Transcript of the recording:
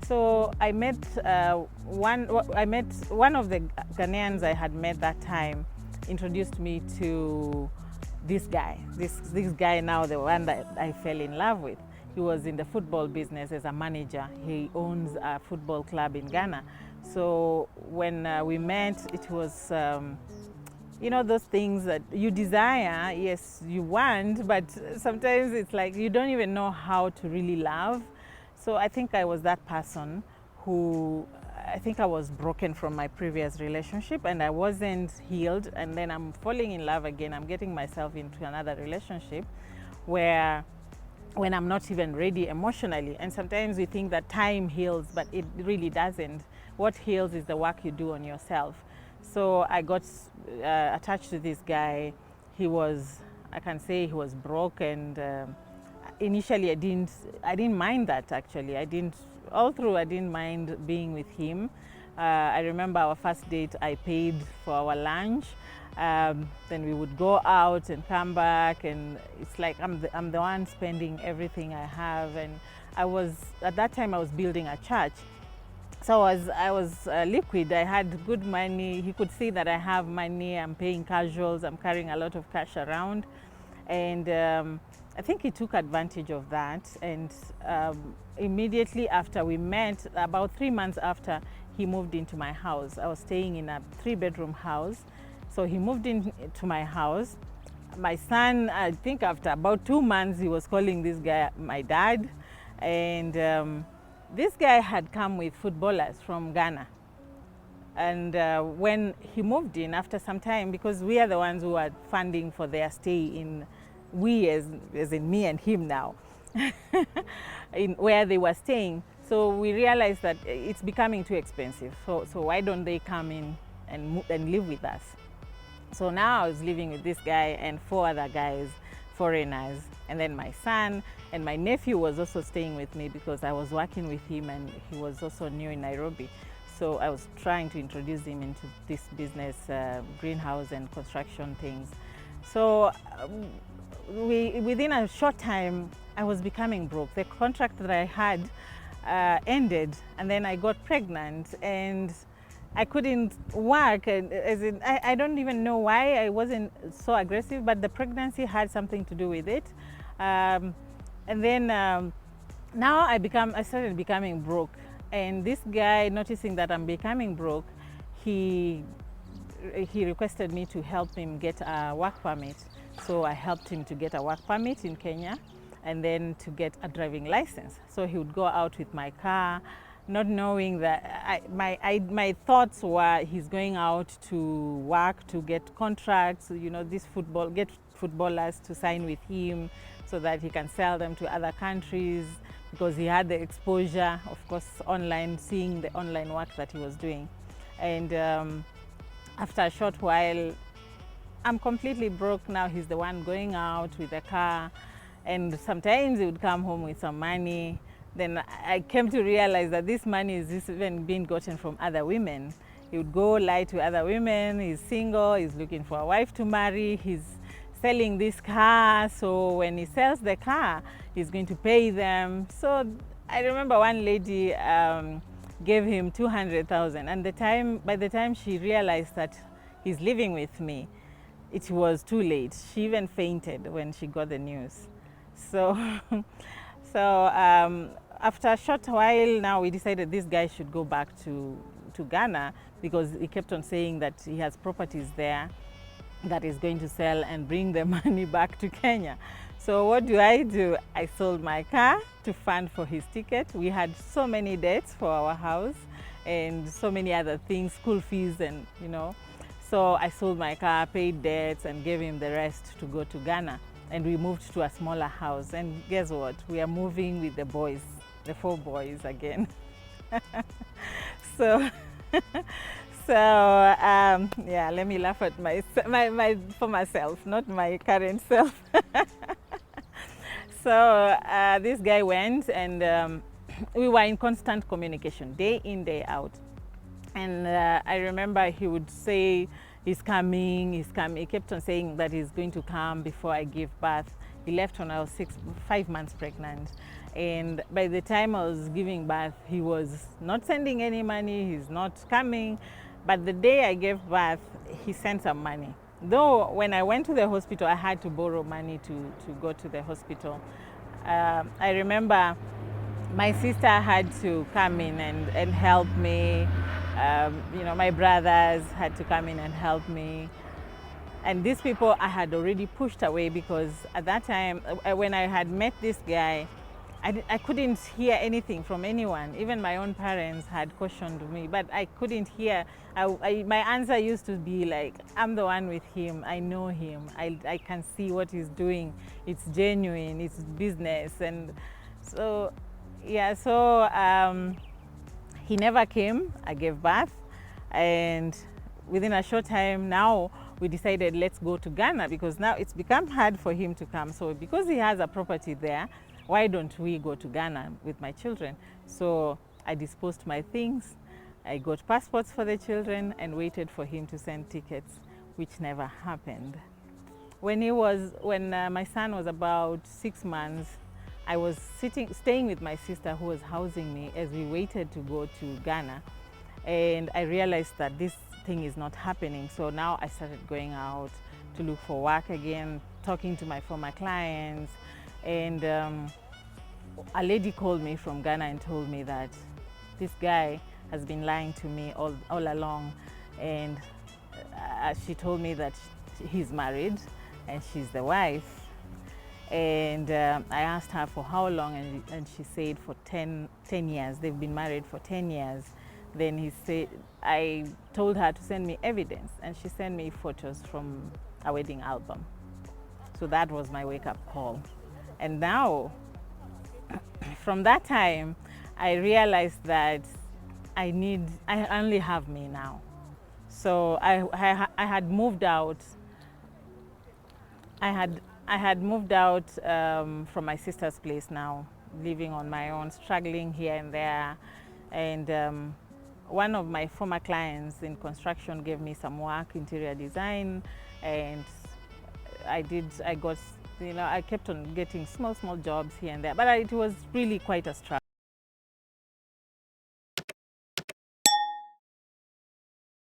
So I met one of the Ghanaians I had met that time, introduced me to this guy. This guy now, the one that I fell in love with. He was in the football business as a manager. He owns a football club in Ghana. So when we met, it was you know, those things that you desire, yes, you want, but sometimes it's like you don't even know how to really love. So I think I was that person who, I think I was broken from my previous relationship and I wasn't healed, and then I'm falling in love again. I'm getting myself into another relationship where when I'm not even ready emotionally. And sometimes we think that time heals, but it really doesn't. What heals is the work you do on yourself. So I got attached to this guy. He was, I can say he was broke, and initially I didn't mind that actually. I didn't mind being with him. I remember our first date, I paid for our lunch. Then we would go out and come back, and it's like I'm the one spending everything I have. And at that time I was building a church. So I was liquid. I had good money. He could see that I have money. I'm paying casuals. I'm carrying a lot of cash around. And I think he took advantage of that. And immediately after we met, about 3 months after, he moved into my house. I was staying in a 3-bedroom house. So he moved into my house. My son, I think after about 2 months, he was calling this guy my dad. And this guy had come with footballers from Ghana. And when he moved in, after some time, because we are the ones who are funding for their stay in, we as in me and him now, in where they were staying. So we realized that it's becoming too expensive. So why don't they come in and live with us? So now I was living with this guy and 4 other guys, foreigners, and then my son, and my nephew was also staying with me because I was working with him and he was also new in Nairobi. So I was trying to introduce him into this business, greenhouse and construction things. So within a short time, I was becoming broke. The contract that I had ended, and then I got pregnant, and I couldn't work. As in, I don't even know why I wasn't so aggressive, but the pregnancy had something to do with it. And then now I started becoming broke. And this guy, noticing that I'm becoming broke, he requested me to help him get a work permit. So I helped him to get a work permit in Kenya, and then to get a driving license. So he would go out with my car, not knowing that my thoughts were he's going out to work to get contracts, you know, get footballers to sign with him so that he can sell them to other countries, because he had the exposure, of course, online, seeing the online work that he was doing. And after a short while, I'm completely broke now. He's the one going out with the car, and sometimes he would come home with some money. Then I came to realize that this money is just even being gotten from other women. He would go lie to other women. He's single, he's looking for a wife to marry, he's selling this car. So when he sells the car, he's going to pay them. So I remember one lady gave him 200,000, and by the time she realized that he's living with me, it was too late. She even fainted when she got the news. So after a short while, now we decided this guy should go back to Ghana, because he kept on saying that he has properties there that he's going to sell and bring the money back to Kenya. So what do? I sold my car to fund for his ticket. We had so many debts for our house and so many other things, school fees, and you know. So I sold my car, paid debts, and gave him the rest to go to Ghana. And we moved to a smaller house. And guess what? We are moving with the boys, the 4 boys again. So yeah, let me laugh at for myself, not my current self. So this guy went, and we were in constant communication, day in, day out. And I remember he would say, he's coming. He kept on saying that he's going to come before I give birth. He left when I was 5 months pregnant. And by the time I was giving birth, he was not sending any money, he's not coming. But the day I gave birth, he sent some money. Though when I went to the hospital, I had to borrow money to go to the hospital. I remember my sister had to come in and help me. My brothers had to come in and help me. And these people I had already pushed away, because at that time, when I had met this guy, I couldn't hear anything from anyone. Even my own parents had cautioned me, but I couldn't hear. My answer used to be like, I'm the one with him, I know him, I can see what he's doing, it's genuine, it's business. And so, yeah, so he never came. I gave birth, and within a short time now, we decided let's go to Ghana, because now it's become hard for him to come. So because he has a property there, why don't we go to Ghana with my children? So I disposed my things, I got passports for the children, and waited for him to send tickets, which never happened. When my son was about 6 months, I was staying with my sister, who was housing me, as we waited to go to Ghana. And I realized that this thing is not happening. So now I started going out to look for work again, talking to my former clients. And a lady called me from Ghana and told me that this guy has been lying to me all along. And she told me that he's married and she's the wife. And I asked her for how long, and she said for 10 years. They've been married for 10 years. Then I told her to send me evidence, and she sent me photos from a wedding album. So that was my wake-up call. And now, from that time, I realized that I only have me now. So I had moved out. I had moved out from my sister's place now, living on my own, struggling here and there. And one of my former clients in construction gave me some work, interior design, and I kept on getting small jobs here and there, but it was really quite a struggle.